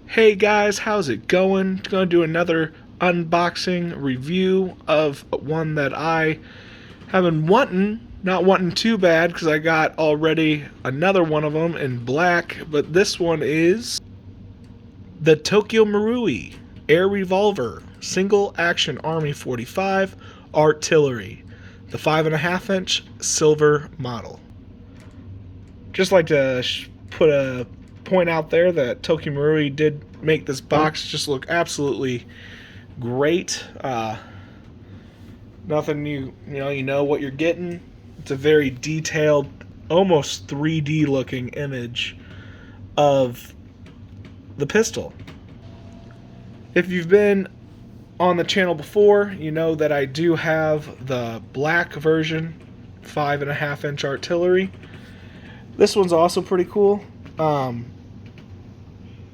Hey guys, how's it going? Gonna do another unboxing review of one that I have been not wanting too bad because I got already another one of them in black, but this one is the Tokyo Marui Air Revolver Single Action Army 45 Artillery, the 5.5-inch silver model. Just like to put a point out there that Tokyo Marui did make this box just look absolutely great. Nothing you know what you're getting. It's a very detailed, almost 3D looking image of the pistol. If you've been on the channel before, you know that I do have the black version, 5.5-inch artillery. This one's also pretty cool.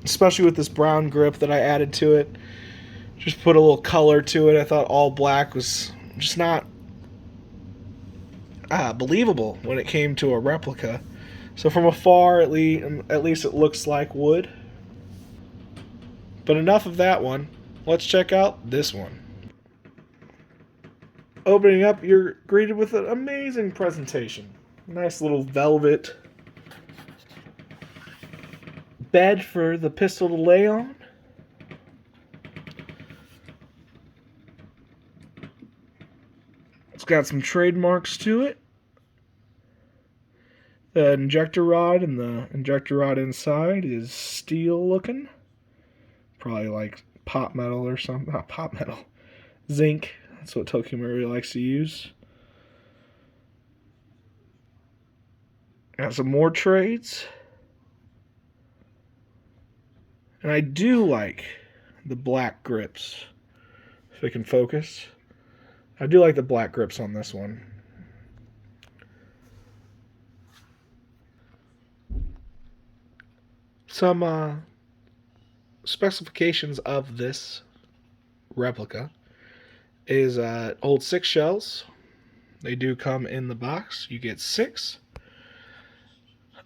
Especially with this brown grip that I added to it. Just put a little color to it. I thought all black was just not believable when it came to a replica. So from afar, at least it looks like wood. But enough of that one. Let's check out this one. Opening up, you're greeted with an amazing presentation. Nice little velvet bed for the pistol to lay on. It's got some trademarks to it. The injector rod and the injector rod inside is steel looking. Probably like pot metal or something. Not pot metal. Zinc. That's what Tokyo Marui likes to use. Got some more trades. And I do like the black grips. If it can focus. I do like the black grips on this one. Some specifications of this replica is holds 6 shells. They do come in the box. You get 6.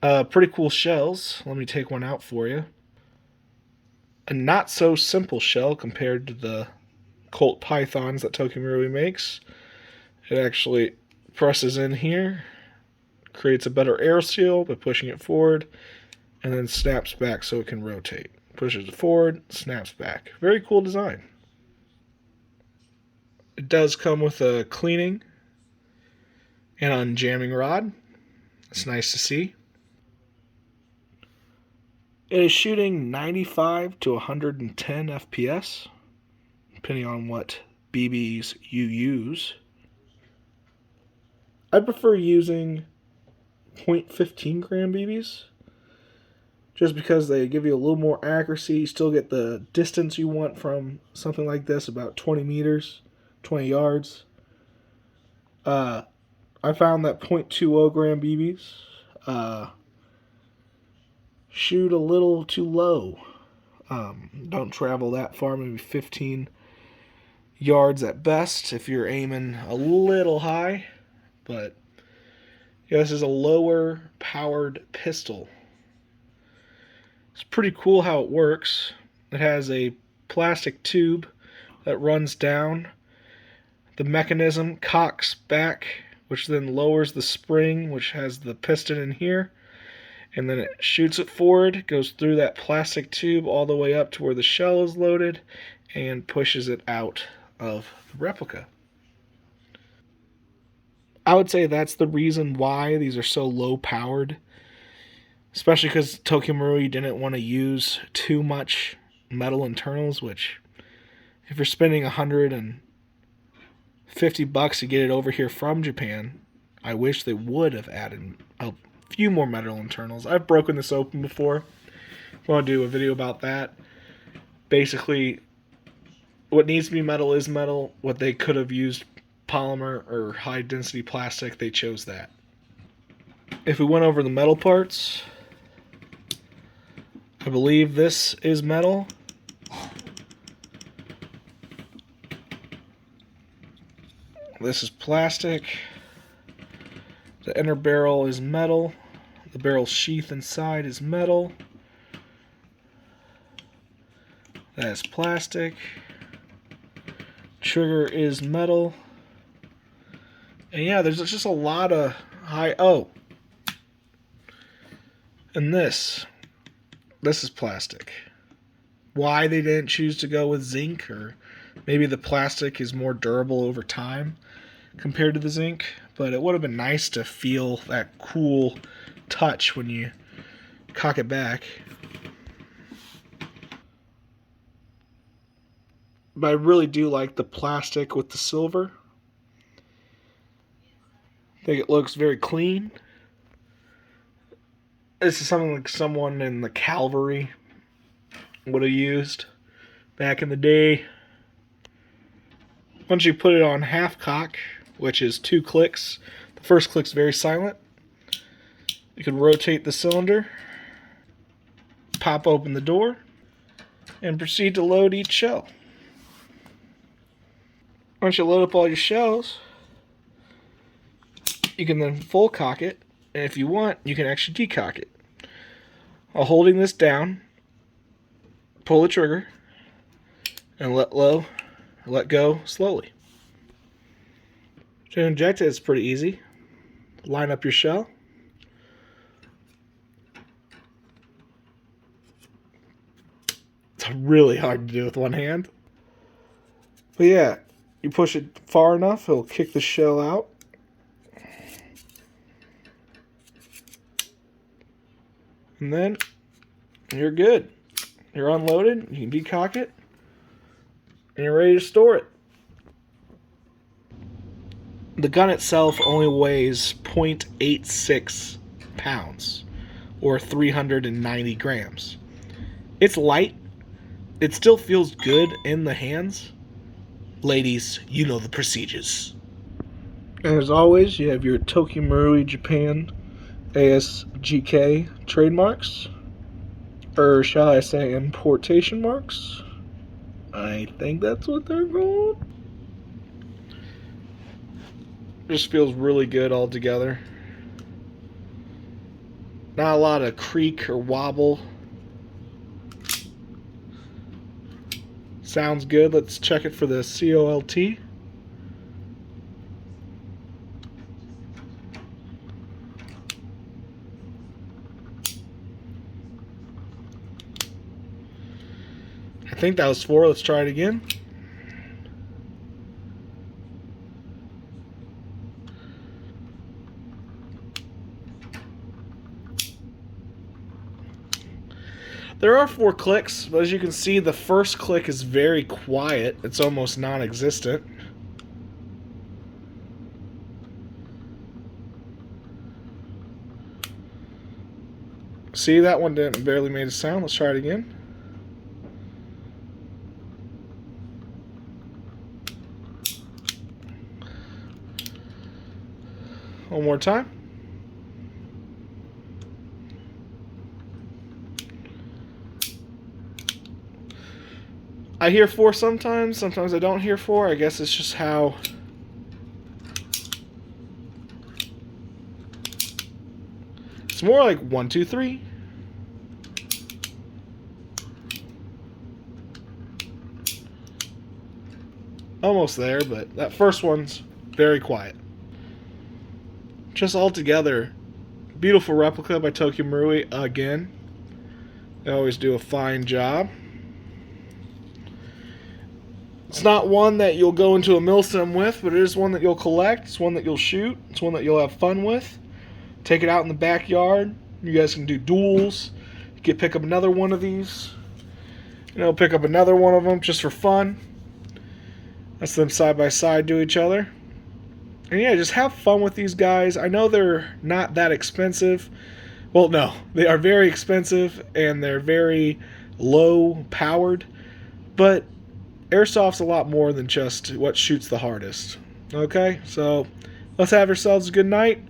Pretty cool shells. Let me take one out for you. A not so simple shell compared to the Colt Pythons that Tokyo Marui makes. It actually presses in here, creates a better air seal by pushing it forward, and then snaps back so it can rotate. Pushes it forward, snaps back. Very cool design. It does come with a cleaning and unjamming rod. It's nice to see. It is shooting 95 to 110 FPS, depending on what BBs you use. I prefer using .15 gram BBs, just because they give you a little more accuracy. You still get the distance you want from something like this, about 20 meters, 20 yards. I found that .20 gram BBs shoot a little too low. Don't travel that far, maybe 15 yards at best if you're aiming a little high. But yeah, this is a lower powered pistol. It's pretty cool how it works. It has a plastic tube that runs down. The mechanism cocks back, which then lowers the spring, which has the piston in here. And then it shoots it forward, goes through that plastic tube all the way up to where the shell is loaded, and pushes it out of the replica. I would say that's the reason why these are so low powered, especially because Tokyo Marui didn't want to use too much metal internals, which if you're spending $150 to get it over here from Japan, I wish they would have added a few more metal internals. I've broken this open before. I want to do a video about that. Basically, what needs to be metal is metal. What they could have used polymer or high density plastic, they chose that. If we went over the metal parts, I believe this is metal. This is plastic. The inner barrel is metal. The barrel sheath inside is metal. That's plastic. Trigger is metal. And yeah, there's just a lot of high... Oh. And this is plastic. Why they didn't choose to go with zinc, or maybe the plastic is more durable over time compared to the zinc, but it would have been nice to feel that cool touch when you cock it back. But I really do like the plastic with the silver. I think it looks very clean. This is something like someone in the cavalry would have used back in the day. Once you put it on half cock, which is 2 clicks, the first click's very silent. You can rotate the cylinder, pop open the door, and proceed to load each shell. Once you load up all your shells, you can then full cock it, and if you want, you can actually decock it. While holding this down, pull the trigger, and let go slowly. To inject it, it's pretty easy. Line up your shell. It's really hard to do with one hand. But yeah, you push it far enough, it'll kick the shell out. And then you're good. You're unloaded, you can decock it, and you're ready to store it. The gun itself only weighs 0.86 pounds, or 390 grams. It's light. It still feels good in the hands. Ladies, you know the procedures. And as always, you have your Tokyo Marui Japan ASGK trademarks. Or shall I say importation marks? I think that's what they're called. Just feels really good all together. Not a lot of creak or wobble. Sounds good. Let's check it for the COLT. I think that was 4. Let's try it again. There are 4 clicks, but as you can see, the first click is very quiet. It's almost non-existent. See, that one barely made a sound. Let's try it again. One more time. I hear 4 sometimes I don't hear 4. I guess it's just how it's more like 1, 2, 3. Almost there, but that first one's very quiet. Just altogether, beautiful replica by Tokyo Marui again. They always do a fine job. It's not one that you'll go into a milsim with, but it is one that you'll collect. It's one that you'll shoot. It's one that you'll have fun with. Take it out in the backyard. You guys can do duels. You can pick up another one of these. Pick up another one of them just for fun. That's them side by side to each other. And yeah, just have fun with these guys. I know they're not that expensive. Well, no, they are very expensive and they're very low powered. But airsoft's a lot more than just what shoots the hardest. Okay, so let's have yourselves a good night.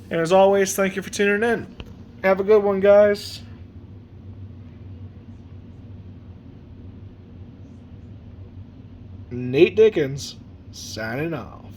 And as always, thank you for tuning in. Have a good one, guys. Nate Dickens, signing off.